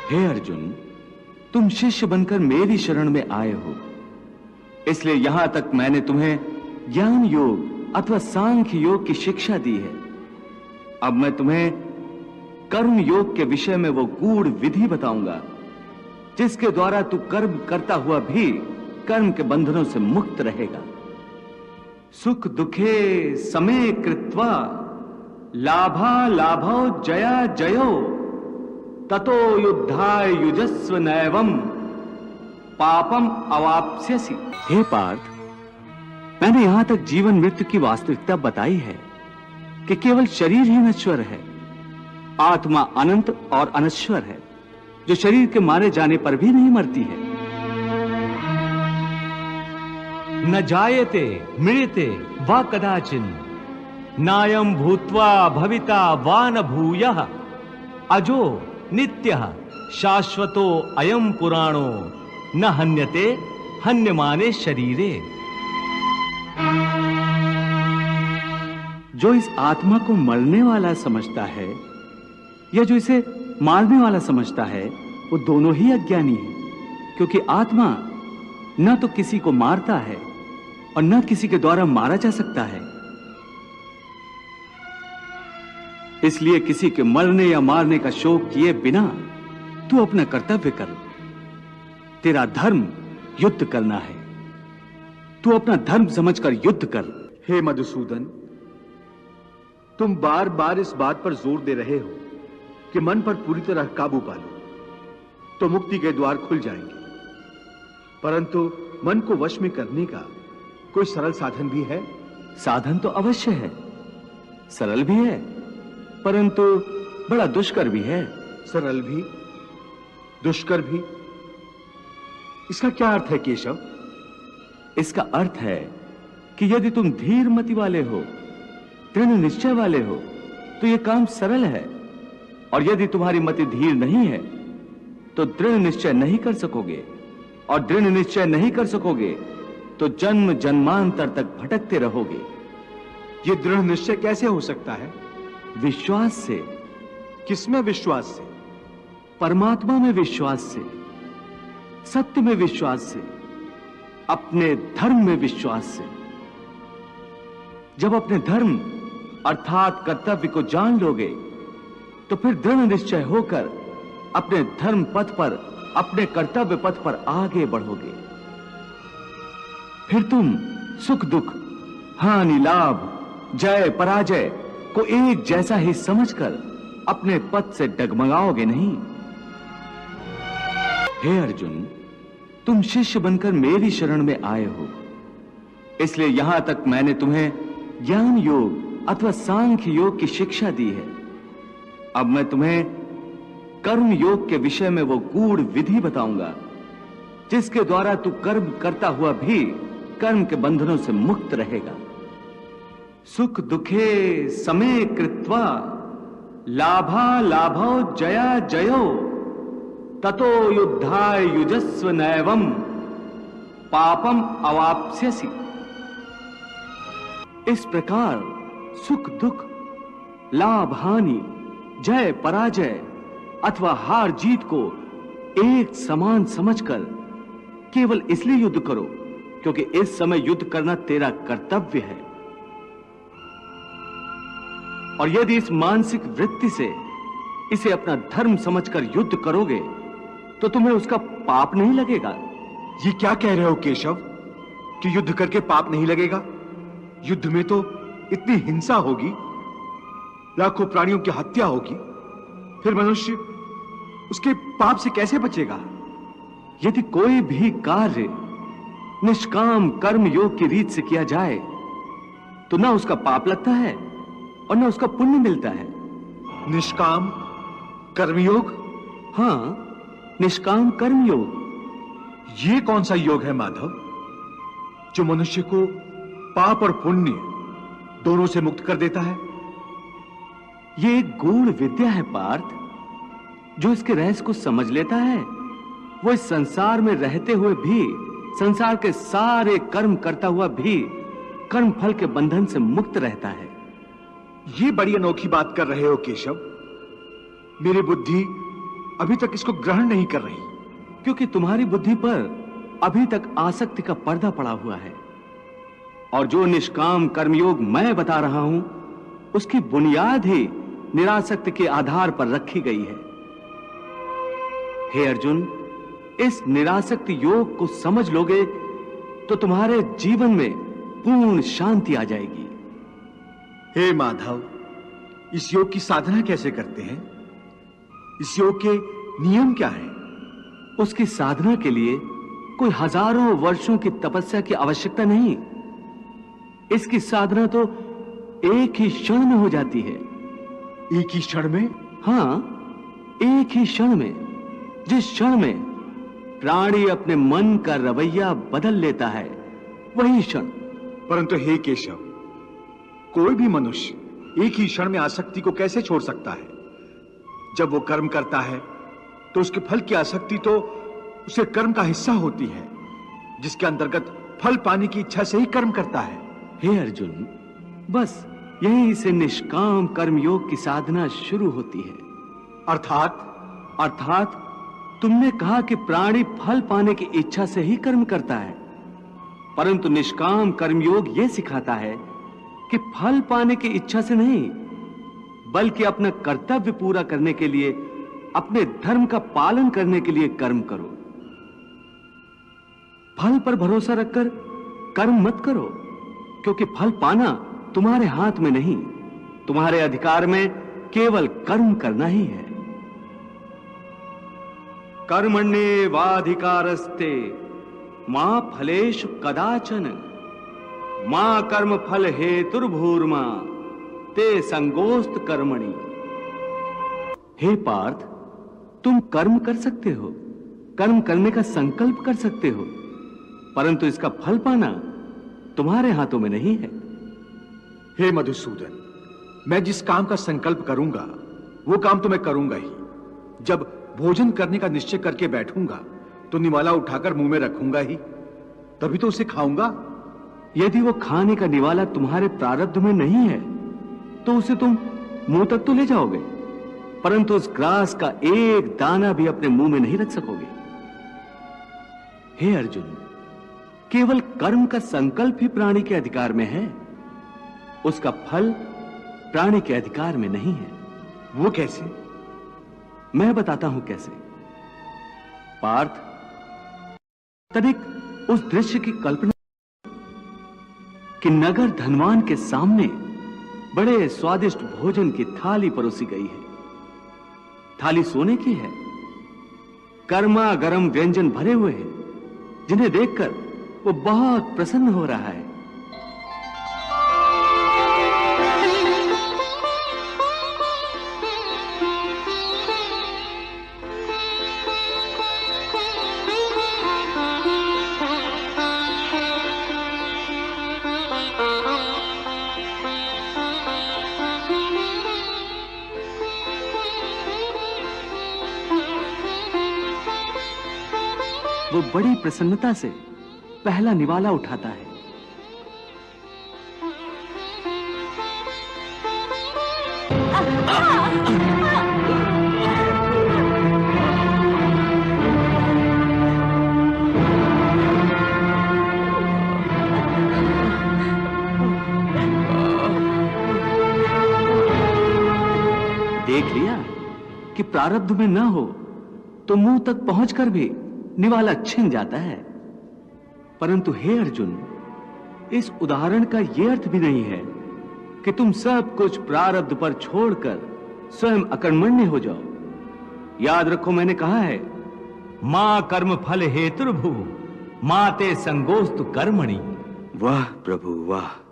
हे अर्जुन, तुम शिष्य बनकर मेरी शरण में आए हो, इसलिए यहां तक मैंने तुम्हें ज्ञान योग अथवा सांख्य योग की शिक्षा दी है। अब मैं तुम्हें कर्म योग के विषय में वो गूढ़ विधि बताऊंगा जिसके द्वारा तू कर्म करता हुआ भी कर्म के बंधनों से मुक्त रहेगा। सुख दुखे समे कृत्वा लाभा लाभो जया जयो ततो युद्धाय युजस्व नैवम पापम अवाप्स्यसि। हे पार्थ, मैंने यहां तक जीवन मृत्यु की वास्तविकता बताई है कि केवल शरीर ही नश्वर है, आत्मा अनंत और अनश्वर है जो शरीर के मारे जाने पर भी नहीं मरती है। न जायते म्रियते वा कदाचिन नायं भूत्वा भविता वा न भूयः अजो नित्यः शाश्वतो अयं पुराणो न हन्यते हन्यमाने शरीरे। जो इस आत्मा को मरने वाला समझता है या जो इसे मारने वाला समझता है वो दोनों ही अज्ञानी है, क्योंकि आत्मा न तो किसी को मारता है और न किसी के द्वारा मारा जा सकता है। इसलिए किसी के मरने या मारने का शोक किए बिना तू अपना कर्तव्य कर। तेरा धर्म युद्ध करना है, तू अपना धर्म समझकर युद्ध कर। हे मधुसूदन, तुम बार बार इस बात पर जोर दे रहे हो कि मन पर पूरी तरह काबू पा लो तो मुक्ति के द्वार खुल जाएंगे, परंतु मन को वश में करने का कोई सरल साधन भी है? साधन तो अवश्य है, सरल भी है, परंतु बड़ा दुष्कर भी है। सरल भी, दुष्कर भी, इसका क्या अर्थ है केशव? इसका अर्थ है कि यदि तुम धीर मति वाले हो, दृढ़ निश्चय वाले हो, तो यह काम सरल है, और यदि तुम्हारी मति धीर नहीं है तो दृढ़ निश्चय नहीं कर सकोगे, और दृढ़ निश्चय नहीं कर सकोगे तो जन्म जन्मांतर तक भटकते रहोगे। यह दृढ़ निश्चय कैसे हो सकता है? विश्वास से। किसमें विश्वास से? परमात्मा में विश्वास से, सत्य में विश्वास से, अपने धर्म में विश्वास से। जब अपने धर्म अर्थात कर्तव्य को जान लोगे तो फिर दृढ़ निश्चय होकर अपने धर्म पथ पर, अपने कर्तव्य पथ पर आगे बढ़ोगे। फिर तुम सुख दुख, हानि लाभ, जय पराजय को एक जैसा ही समझकर अपने पथ से डगमगाओगे नहीं। हे अर्जुन, तुम शिष्य बनकर मेरी शरण में आए हो, इसलिए यहां तक मैंने तुम्हें ज्ञान योग अथवा सांख्य योग की शिक्षा दी है। अब मैं तुम्हें कर्म योग के विषय में वो गूढ़ विधि बताऊंगा जिसके द्वारा तू कर्म करता हुआ भी कर्म के बंधनों से मुक्त रहेगा। सुख दुखे समे कृत्वा लाभा लाभो जया जयो ततो युद्धाय युजस्व नैवम पापम अवाप्स्यसि। इस प्रकार सुख दुख, लाभ हानि, जय पराजय अथवा हार जीत को एक समान समझकर केवल इसलिए युद्ध करो क्योंकि इस समय युद्ध करना तेरा कर्तव्य है। और यदि इस मानसिक वृत्ति से इसे अपना धर्म समझकर युद्ध करोगे तो तुम्हें उसका पाप नहीं लगेगा। ये क्या कह रहे हो केशव कि युद्ध करके पाप नहीं लगेगा? युद्ध में तो इतनी हिंसा होगी, लाखों प्राणियों की हत्या होगी, फिर मनुष्य उसके पाप से कैसे बचेगा? यदि कोई भी कार्य निष्काम कर्म योग की रीत से किया जाए तो ना उसका पाप लगता है और ना उसका पुण्य मिलता है। निष्काम कर्मयोग? हाँ, निष्काम कर्मयोग। ये कौन सा योग है माधव जो मनुष्य को पाप और पुण्य दोनों से मुक्त कर देता है? ये एक गूढ़ विद्या है पार्थ। जो इसके रहस्य को समझ लेता है वो इस संसार में रहते हुए भी, संसार के सारे कर्म करता हुआ भी कर्म फल के बंधन से मुक्त रहता है। ये बड़ी अनोखी बात कर रहे हो केशव। मेरी बुद्धि अभी तक इसको ग्रहण नहीं कर रही? क्योंकि तुम्हारी बुद्धि पर अभी तक आसक्ति का पर्दा पड़ा हुआ है, और जो निष्काम कर्मयोग मैं बता रहा हूं उसकी बुनियाद ही निरासक्ति के आधार पर रखी गई है। हे अर्जुन, इस निरासक्ति योग को समझ लोगे तो तुम्हारे जीवन में पूर्ण शांति आ जाएगी। हे माधव, इस योग की साधना कैसे करते हैं? इस योग के नियम क्या हैं? उसकी साधना के लिए कोई हजारों वर्षों की तपस्या की आवश्यकता नहीं। इसकी साधना तो एक ही क्षण में हो जाती है। एक ही क्षण में? हां, एक ही क्षण में। जिस क्षण में प्राणी अपने मन का रवैया बदल लेता है, वही क्षण। परंतु हे केशव, कोई भी मनुष्य एक ही क्षण में आसक्ति को कैसे छोड़ सकता है? जब वो कर्म करता है तो उसके फल की आसक्ति तो उसे कर्म का हिस्सा होती है, जिसके अंतर्गत फल पाने की इच्छा से ही कर्म करता है। हे अर्जुन, बस यहीं से निष्काम कर्मयोग की साधना शुरू होती है। अर्थात तुमने कहा कि प्राणी फल पाने की इच्छा से ही कर्म करता है, परंतु निष्काम कर्मयोग यह सिखाता है कि फल पाने की इच्छा से नहीं, बल्कि अपना कर्तव्य पूरा करने के लिए, अपने धर्म का पालन करने के लिए कर्म करो। फल पर भरोसा रखकर कर्म मत करो, क्योंकि फल पाना तुम्हारे हाथ में नहीं, तुम्हारे अधिकार में केवल कर्म करना ही है। कर्मण्येवाधिकारस्ते मा फलेषु कदाचन मा कर्म फल हेतुर्भूर्मा ते संगोस्त कर्मणि। हे पार्थ, तुम कर्म कर सकते हो, कर्म करने का संकल्प कर सकते हो, परंतु इसका फल पाना तुम्हारे हाथों में नहीं है। हे मधुसूदन, मैं जिस काम का संकल्प करूंगा वो काम तो मैं करूंगा ही। जब भोजन करने का निश्चय करके बैठूंगा तो निवाला उठाकर मुंह में रखूंगा ही, तभी तो उसे खाऊंगा। यदि वो खाने का निवाला तुम्हारे प्रारब्ध में नहीं है तो उसे तुम मुंह तक तो ले जाओगे, परंतु उस ग्रास का एक दाना भी अपने मुंह में नहीं रख सकोगे। हे अर्जुन, केवल कर्म का संकल्प ही प्राणी के अधिकार में है, उसका फल प्राणी के अधिकार में नहीं है। वो कैसे? मैं बताता हूं कैसे। पार्थ, तनिक उस दृश्य की कल्पना कि नगर धनवान के सामने बड़े स्वादिष्ट भोजन की थाली परोसी गई है। थाली सोने की है, गर्मा गर्म व्यंजन भरे हुए हैं, जिन्हें देखकर वो बहुत प्रसन्न हो रहा है। वो बड़ी प्रसन्नता से पहला निवाला उठाता है। देख लिया कि प्रारब्ध में ना हो तो मुंह तक पहुंचकर भी निवाला छिन जाता है। परंतु हे अर्जुन, इस उदाहरण का यह अर्थ भी नहीं है कि तुम सब कुछ प्रारब्ध पर छोड़कर स्वयं अकर्मण्य हो जाओ। याद रखो, मैंने कहा है मां कर्म फल हेतुर्भु माते संगोस्तु कर्मणि। वाह प्रभु वाह।